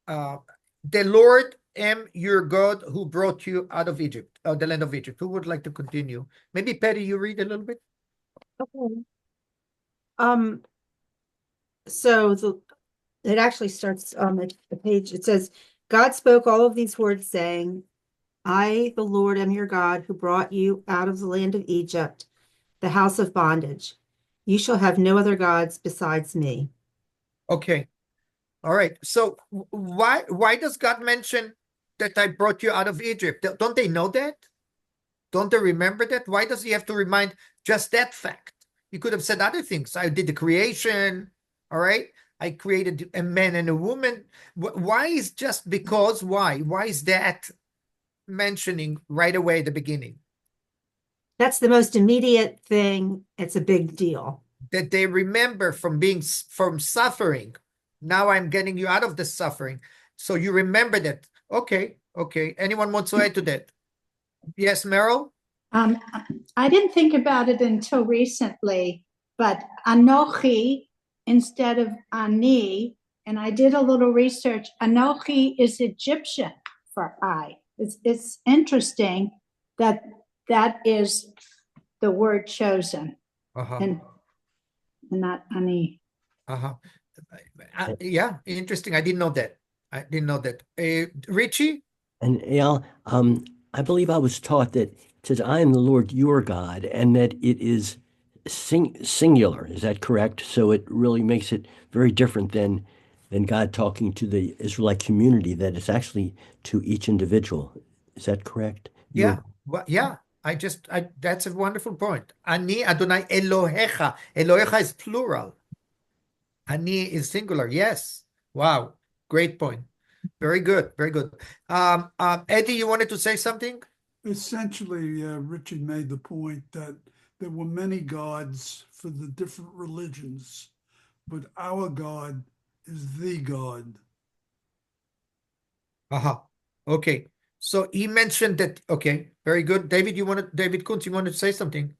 the Lord am your God who brought you out of Egypt, the land of Egypt. Who would like to continue? Maybe Patty, you read a little bit. Okay. So it actually starts on the page. It says, God spoke all of these words, saying, I, the Lord, am your God who brought you out of the land of Egypt, the house of bondage. You shall have no other gods besides me. Okay. All right. So why does God mention that I brought you out of Egypt? Don't they know that? Don't they remember that? Why does he have to remind just that fact? He could have said other things. I did the creation. All right. I created a man and a woman. Why is just because? Why? Why is that mentioning right away at the beginning? That's the most immediate thing. It's a big deal. That they remember from suffering. Now I'm getting you out of the suffering. So you remember that. Okay. Anyone wants to add to that? Yes, Meryl? I didn't think about it until recently, but Anochi instead of Ani, and I did a little research. Anochi is Egyptian for I. It's interesting that is the word chosen, and not Ani. Yeah, interesting. I didn't know that. Richie? And Eyal, I believe I was taught that it says, I am the Lord your God, and that it is singular. Is that correct? So it really makes it very different than God talking to the Israelite community, that it's actually to each individual. Is that correct? Yeah. Well, yeah. That's a wonderful point. Ani Adonai Elohecha. Elohecha is plural. Ani is singular. Yes. Wow. Great point. Very good. Very good. Eddie, you wanted to say something? Essentially, Richard made the point that there were many gods for the different religions, but our God is the God. Okay. So he mentioned that. Okay. Very good. David Kuntz, you wanted to say something?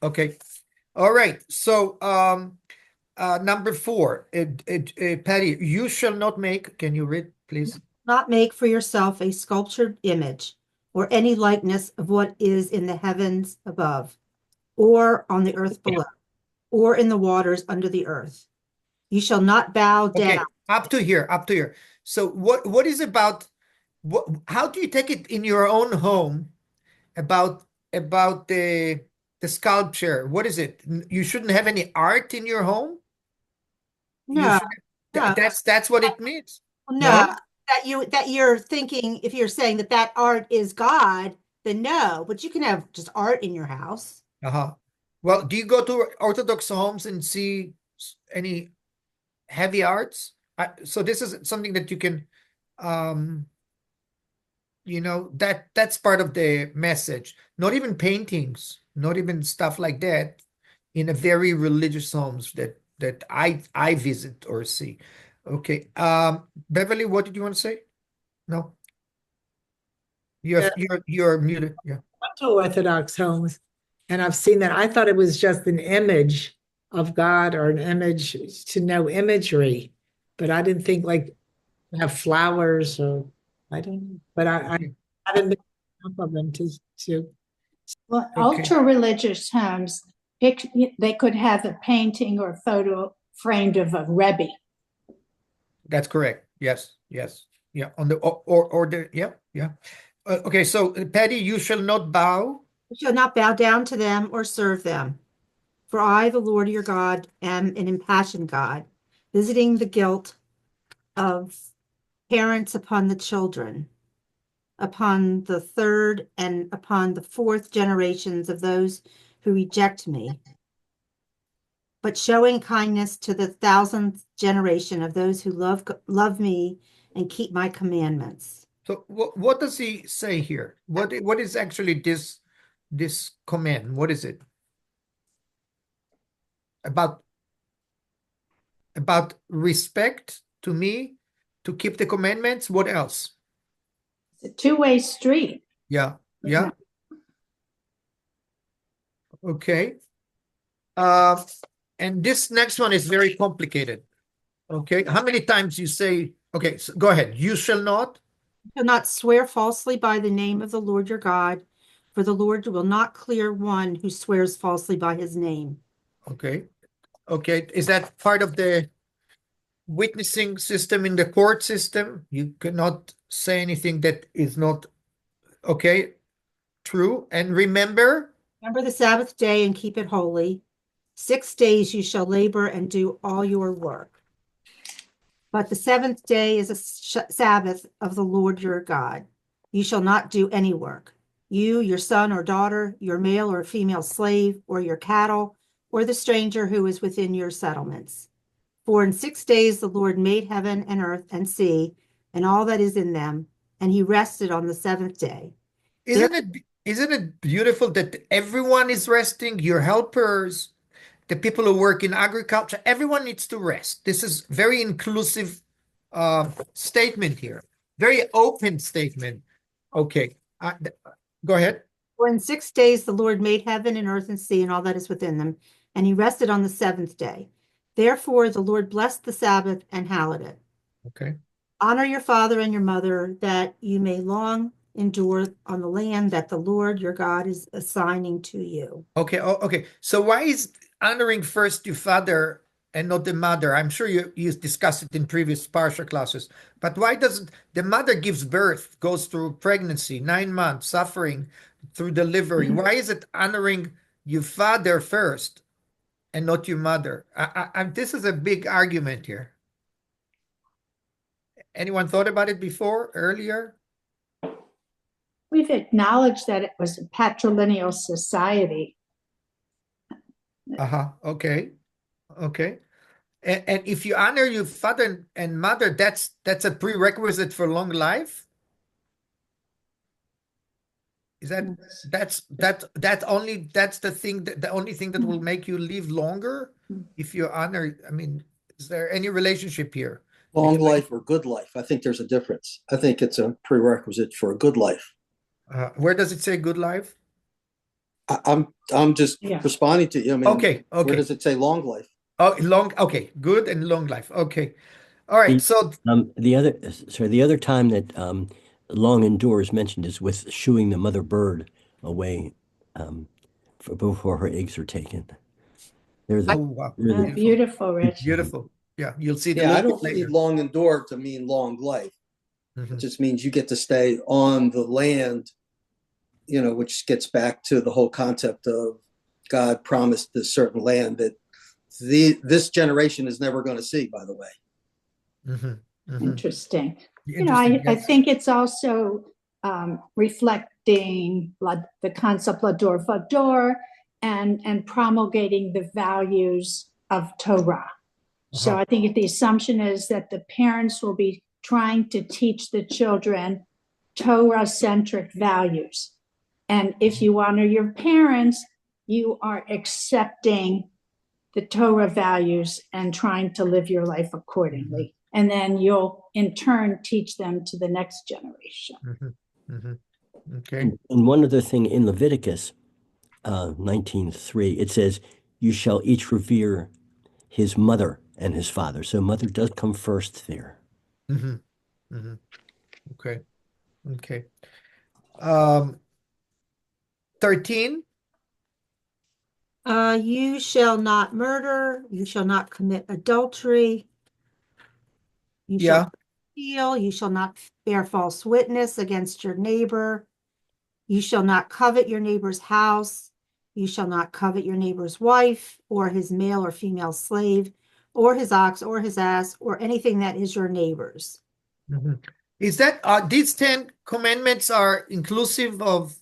Okay. All right. So, number 4, Patty, you shall not make. Can you read, please? Not make for yourself a sculptured image or any likeness of what is in the heavens above, or on the earth below, or in the waters under the earth. You shall not bow down. Okay, up to here. So what is about how do you take it in your own home about the sculpture? What is it? You shouldn't have any art in your home? No, no. That's what it means. No, that you're thinking, if you're saying that art is God, then no, but you can have just art in your house. Well, do you go to Orthodox homes and see any heavy arts? So this is something that you can that's part of the message. Not even paintings, not even stuff like that in a very religious homes that I visit or see. Okay. Beverly, what did you want to say? No, Yeah. you're muted. Yeah. To Orthodox homes, and I've seen that. I thought it was just an image of God or an image to know imagery, but I didn't think like have flowers or I don't know. But I Okay. haven't been enough of them to Well, Okay. ultra-religious homes, they could have a painting or photo framed of a Rebbe. That's correct. Yes. Yes. Yeah. On the or the yeah. Yeah. Okay. So Patty, you shall not bow. You shall not bow down to them or serve them. For I, the Lord your God, am an impassioned God, visiting the guilt of parents upon the children, upon the third and upon the fourth generations of those who reject me, but showing kindness to the thousandth generation of those who love me and keep my commandments. So what does he say here? What is actually this command? What is it? About respect to me, to keep the commandments. What else? It's a two-way street. Yeah. Yeah. Okay. And this next one is very complicated. Okay. How many times you say, okay, so go ahead. You shall not. You shall not swear falsely by the name of the Lord your God, for the Lord will not clear one who swears falsely by his name. Okay. Okay. Is that part of the witnessing system in the court system? You cannot say anything that is not okay, true. And remember, Remember the Sabbath day and keep it holy. 6 days you shall labor and do all your work. But the seventh day is a Sabbath of the Lord your God. You shall not do any work. You, your son or daughter, your male or female slave, or your cattle, or the stranger who is within your settlements. For in 6 days the Lord made heaven and earth and sea, and all that is in them, and he rested on the seventh day. isn't it beautiful that everyone is resting? Your helpers, the people who work in agriculture, everyone needs to rest. This is very inclusive statement here. Very open statement. Okay. Go ahead. For in 6 days the Lord made heaven and earth and sea and all that is within them, and he rested on the seventh day. Therefore the Lord blessed the Sabbath and hallowed it. Okay. Honor your father and your mother, that you may long endure on the land that the Lord your God is assigning to you. Okay. Oh, okay. So why is honoring first your father and not the mother? I'm sure you discussed it in previous Parsha classes, but why doesn't the mother gives birth, goes through pregnancy, 9 months, suffering through delivery? Why is it honoring your father first and not your mother? This is a big argument here. Anyone thought about it before, earlier? We've acknowledged that it was a patrilineal society. Okay. Okay. And if you honor your father and mother, that's a prerequisite for long life? Is that's the only thing that will make you live longer if you honor? I mean, is there any relationship here? Long life or good life? I think there's a difference. I think it's a prerequisite for a good life. Where does it say good life? I'm just responding to you. I mean, Okay. Where does it say long life? Oh, okay, good and long life. Okay. All right. So the other time that long endure is mentioned is with shooing the mother bird away before her eggs are taken. wow. Beautiful, Rich. Beautiful. Yeah, you'll see I don't read long endure to mean long life. It just means you get to stay on the land, which gets back to the whole concept of God promised this certain land that this generation is never going to see, by the way. Interesting. I think it's also reflecting the concept Lador Vador and promulgating the values of Torah. So I think the assumption is that the parents will be trying to teach the children Torah-centric values. And if you honor your parents, you are accepting the Torah values and trying to live your life accordingly. And then you'll in turn teach them to the next generation. Okay. And one other thing in Leviticus 19:3, it says, "You shall each revere his mother and his father." So mother does come first there. Okay. Okay. 13. You shall not murder. You shall not commit adultery. You shall Yeah. not steal. You shall not bear false witness against your neighbor. You shall not covet your neighbor's house. You shall not covet your neighbor's wife, or his male or female slave, or his ox, or his ass, or anything that is your neighbor's. Is that these 10 commandments are inclusive of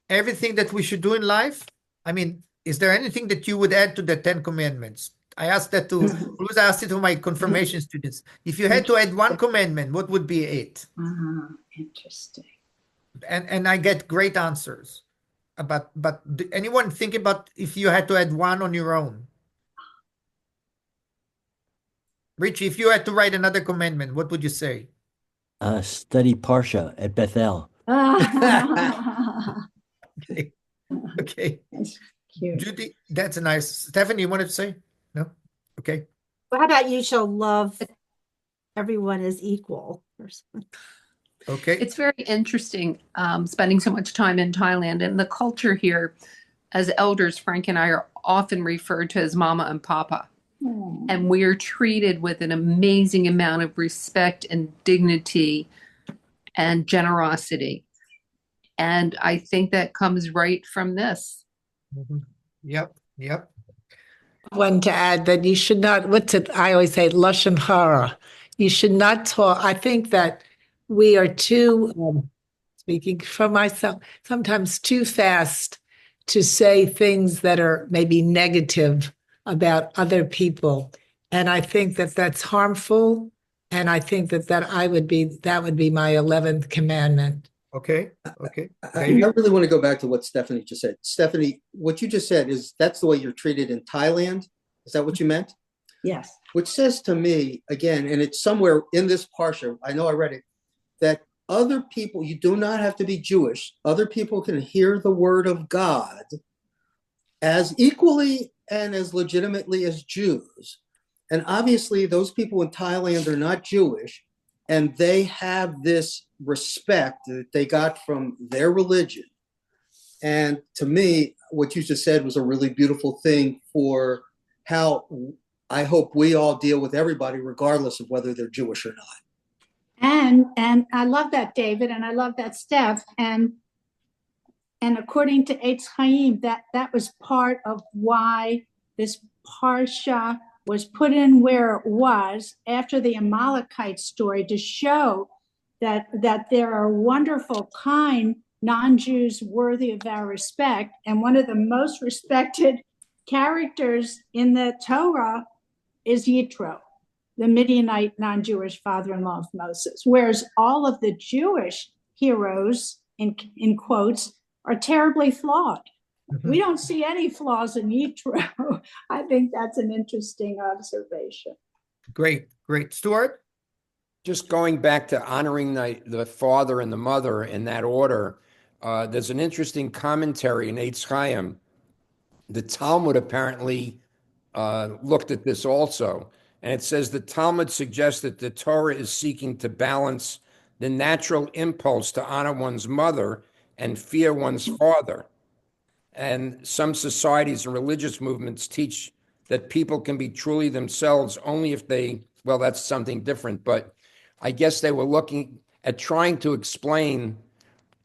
everything that we should do in life? I mean, is there anything that you would add to the 10 commandments? I asked that to always asked it to my confirmation students. If you had to add one commandment, what would be it? Interesting. And I get great answers. But anyone think about if you had to add one on your own? Richie, if you had to write another commandment, what would you say? Study Parsha at Bethel. Okay. Okay. That's cute. Judy, that's a nice. Stephanie, you wanted to say? No? Okay. Well, how about you shall love everyone as equal? Or something? Okay. It's very interesting spending so much time in Thailand, and the culture here, as elders, Frank and I are often referred to as mama and papa. And we are treated with an amazing amount of respect and dignity and generosity. And I think that comes right from this. Yep. Yep. One to add that you should not, what's it? I always say lashon hara. You should not talk. I think that we are too, speaking for myself, sometimes too fast to say things that are maybe negative about other people. And I think that that's harmful. And I think that that would be my 11th commandment. Okay. Okay. I really want to go back to what Stephanie just said. Stephanie, what you just said is that's the way you're treated in Thailand. Is that what you meant? Yes. Which says to me, again, and it's somewhere in this Parsha, I know I read it, that other people, you do not have to be Jewish, other people can hear the word of God as equally and as legitimately as Jews. And obviously, those people in Thailand are not Jewish, and they have this respect that they got from their religion. And to me, what you just said was a really beautiful thing for how I hope we all deal with everybody, regardless of whether they're Jewish or not. And I love that, David, and I love that, Steph. And according to Eitz Chaim, that was part of why this Parsha was put in where it was after the Amalekite story, to show that there are wonderful, kind non-Jews worthy of our respect. And one of the most respected characters in the Torah is Yitro, the Midianite non-Jewish father-in-law of Moses, whereas all of the Jewish heroes, in quotes, are terribly flawed. We don't see any flaws in Yitro. I think that's an interesting observation. Great. Great. Stuart? Just going back to honoring the father and the mother in that order, there's an interesting commentary in Eitz Chaim. The Talmud apparently looked at this also, and it says the Talmud suggests that the Torah is seeking to balance the natural impulse to honor one's mother and fear one's father. And some societies and religious movements teach that people can be truly themselves only if they, well, that's something different. But I guess they were looking at trying to explain,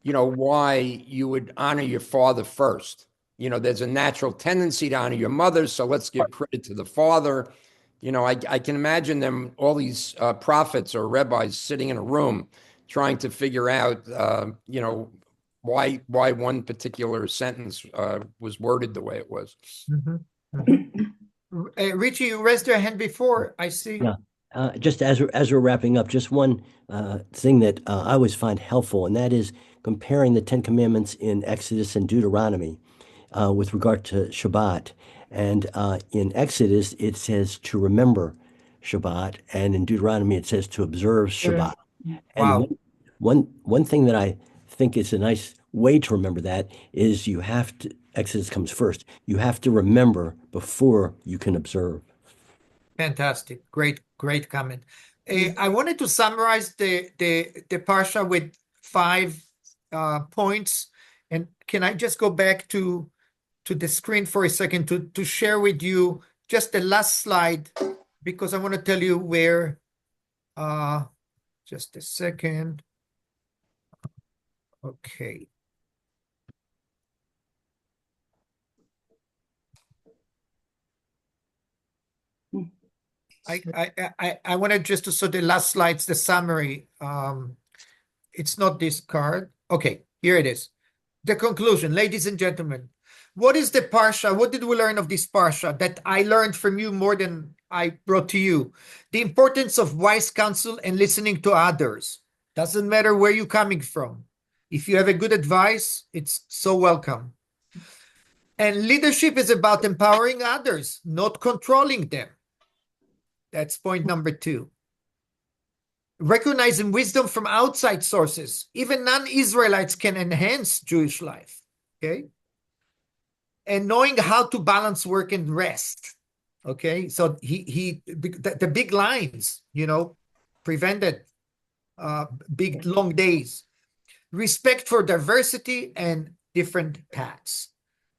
why you would honor your father first. There's a natural tendency to honor your mother, so let's give credit to the father. I can imagine them, all these prophets or rabbis sitting in a room trying to figure out, why one particular sentence was worded the way it was. Richie, you raised your hand before. I see. Yeah. Just as we're wrapping up, just one thing that I always find helpful, and that is comparing the Ten Commandments in Exodus and Deuteronomy with regard to Shabbat. And in Exodus, it says to remember Shabbat, and in Deuteronomy, it says to observe Shabbat. And Wow. one thing that I think is a nice way to remember that is you have to, Exodus comes first. You have to remember before you can observe. Fantastic. Great comment. I wanted to summarize the Parsha with 5 points. And can I just go back to the screen for a second to share with you just the last slide, because I want to tell you where, just a second. Okay. I wanted just to, so the last slide's the summary. It's not this card. Okay, here it is. The conclusion, ladies and gentlemen. What is the Parsha? What did we learn of this Parsha that I learned from you more than I brought to you? The importance of wise counsel and listening to others. Doesn't matter where you're coming from. If you have a good advice, it's so welcome. And leadership is about empowering others, not controlling them. That's point number 2. Recognizing wisdom from outside sources. Even non-Israelites can enhance Jewish life. Okay. And knowing how to balance work and rest. Okay. So the big lines, prevented big long days. Respect for diversity and different paths.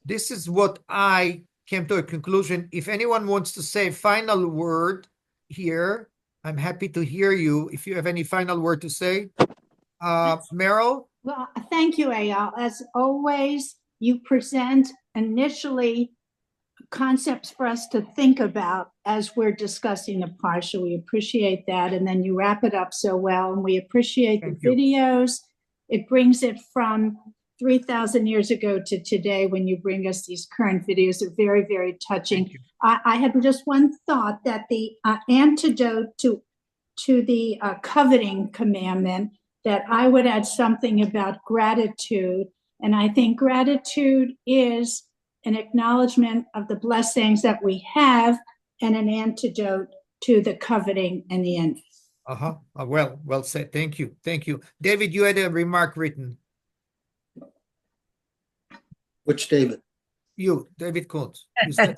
This is what I came to a conclusion. If anyone wants to say final word here, I'm happy to hear you. If you have any final word to say, Meryl? Well, thank you, Eyal. As always, you present initially concepts for us to think about as we're discussing the Parsha. We appreciate that. And then you wrap it up so well. And we appreciate the videos. It brings it from 3,000 years ago to today when you bring us these current videos. They're very, very touching. I had just one thought that the antidote to the coveting commandment, that I would add something about gratitude. And I think gratitude is an acknowledgement of the blessings that we have and an antidote to the coveting and the envy. Well said. Thank you. David, you had a remark written. Which David? You, David Kuntz. You said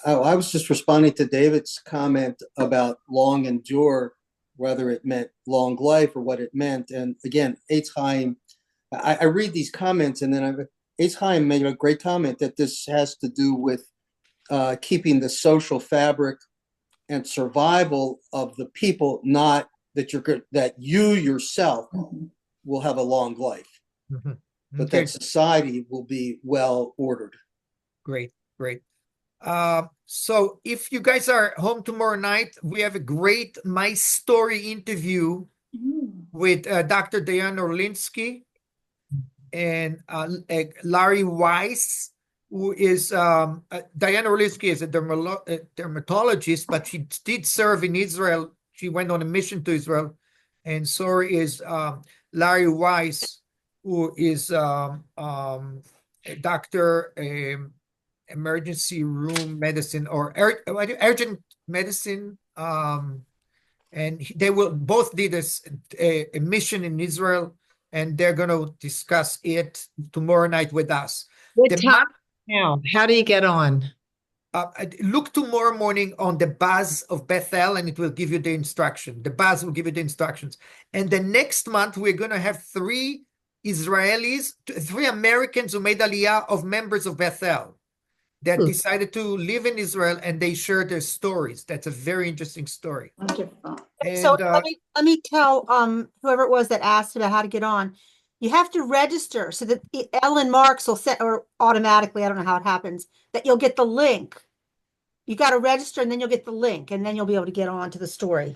I was just responding to David's comment about long endure, whether it meant long life or what it meant. And again, Eitz Chaim, I read these comments, and then Eitz Chaim made a great comment that this has to do with keeping the social fabric and survival of the people, not that you yourself will have a long life, but that society will be well ordered. Great. So if you guys are home tomorrow night, we have a great My Story interview with Dr. Diane Orlinsky and Larry Weiss, who is Diane Orlinsky is a dermatologist, but she did serve in Israel. She went on a mission to Israel. And so is Larry Weiss, who is a doctor, emergency room medicine or urgent medicine. And they will both did a mission in Israel, and they're going to discuss it tomorrow night with us. How do you get on? Look tomorrow morning on the Buzz of Bethel, and it will give you the instruction. The Buzz will give you the instructions. And the next month, we're going to have 3 Israelis, 3 Americans who made Aliyah of members of Bethel that decided to live in Israel, and they share their stories. That's a very interesting story. Wonderful. And, so let me tell whoever it was that asked about how to get on. You have to register so that Ellen Marks will set, or automatically, I don't know how it happens, that you'll get the link. You got to register and then you'll get the link, and then you'll be able to get on to the story.